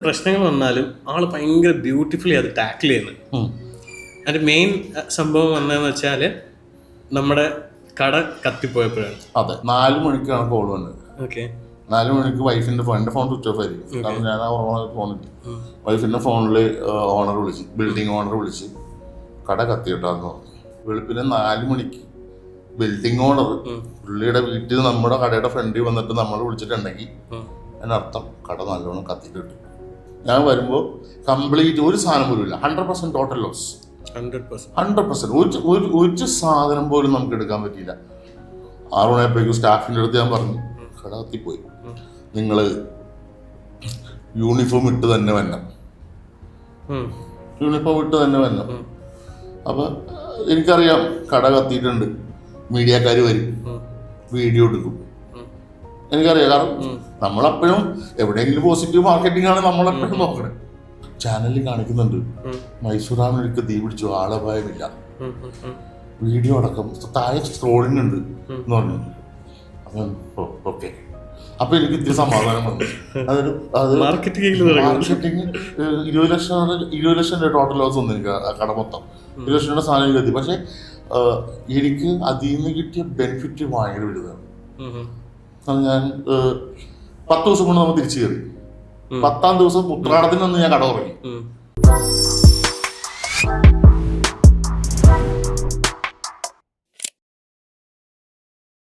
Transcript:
പ്രശ്നങ്ങൾ വന്നാലും ആള് ഭയങ്കര ബ്യൂട്ടിഫുള്ളി അത് ടാക്കിൾ ചെയ്യുന്നു. അതിന്റെ മെയിൻ സംഭവം വന്നതെന്ന് വെച്ചാല് നമ്മുടെ കട കത്തിപ്പോയപ്പോഴാണ്. അതെ, 4 മണിക്കാണ് കോൾ വന്നത്. ഓക്കെ, 4 മണിക്ക് വൈഫിന്റെ ഫോൺ, എന്റെ ഫോൺ സ്വിച്ച് ഓഫ് ആയിരിക്കും. കാരണം ഞാൻ ആ ഫോണിൽ വൈഫിന്റെ ഫോണിൽ ഓണർ വിളിച്ച്, ബിൽഡിംഗ് ഓണർ വിളിച്ച് കട കത്തിയിട്ടാന്ന് പറഞ്ഞു. വെളുപ്പിന് 4 മണിക്ക് ബിൽഡിംഗ് ഓണർ പുള്ളിയുടെ വീട്ടിൽ നമ്മുടെ കടയുടെ ഫ്രണ്ടിൽ വന്നിട്ട് നമ്മൾ വിളിച്ചിട്ടുണ്ടെങ്കിൽ അതിനർത്ഥം കട നല്ലോണം കത്തിയിട്ട്. ഞാൻ വരുമ്പോൾ കംപ്ലീറ്റ് ഒരു സാധനം പോലും ഇല്ല. 100% ടോട്ടൽ ലോസ്. 100% ഒരു സാധനം പോലും നമുക്ക് എടുക്കാൻ പറ്റിയില്ല. 6 മണിയായപ്പോഴേക്കും സ്റ്റാഫിൻ്റെ അടുത്ത് ഞാൻ പറഞ്ഞു, കട കത്തിപ്പോയി, നിങ്ങൾ യൂണിഫോം ഇട്ട് തന്നെ വരണം. അപ്പൊ എനിക്കറിയാം കട കത്തിയിട്ടുണ്ട്, മീഡിയക്കാർ വരും, വീഡിയോ എടുക്കും. എനിക്കറിയാം, കാരണം നമ്മളെപ്പോഴും എവിടെയെങ്കിലും പോസിറ്റീവ് മാർക്കറ്റിംഗ് ആണ് നമ്മളെപ്പോഴും നോക്കണേ. ചാനലിൽ കാണിക്കുന്നുണ്ട് മൈസൂരാമിനൊക്കെ തീ പിടിച്ചു, ആളപായമില്ല, വീഡിയോ അടക്കം താഴെ സ്ക്രോളിംഗ് ഉണ്ട് എന്ന് പറഞ്ഞു. അപ്പം ഓക്കെ, അപ്പൊ എനിക്ക് ഇത്തിരി സമാധാനം വന്നു. അത് മാർക്കറ്റിംഗ് 20 ലക്ഷം ടോട്ടൽ ലോസ് വന്നു എനിക്ക്. കട മൊത്തം 20 ലക്ഷം സാധനം എത്തി. പക്ഷെ എനിക്ക് അതിൽ നിന്ന് കിട്ടിയ ബെനിഫിറ്റ് ഭയങ്കര വലുതാണ്. ഞാൻ 10 ദിവസം കൊണ്ട് നമ്മൾ തിരിച്ചു കയറി. 10ാം ദിവസം ഉത്രാടത്തിനൊന്ന് ഞാൻ കട തുടങ്ങി.